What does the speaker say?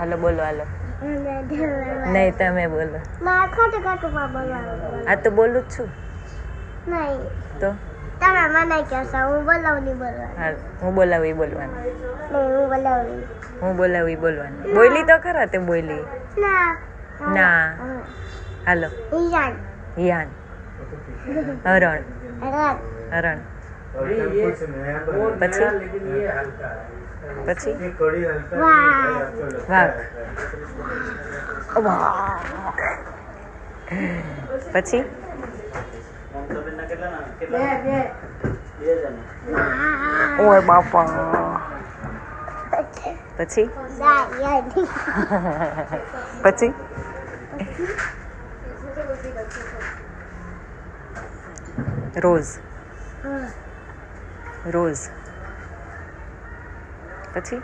હાલો બોલો હાલો. નહીં તમે બોલો. આ તો બોલું જ છું. નહીં તો તમે મને કહેશો હું બોલાવું નહીં બોલવાનું. હા હું બોલાવું એ બોલવાનું. નહીં હું બોલાવું. હું બોલાવું એ બોલવાનું. બોલી તો ખરા તે બોલી. ના ના હાલો. ઈયાન યાન હરણ રત હરણ પછી વાઘ વાઘ પછી ઓય બાપા પછી પછી રોઝ રોઝ પછી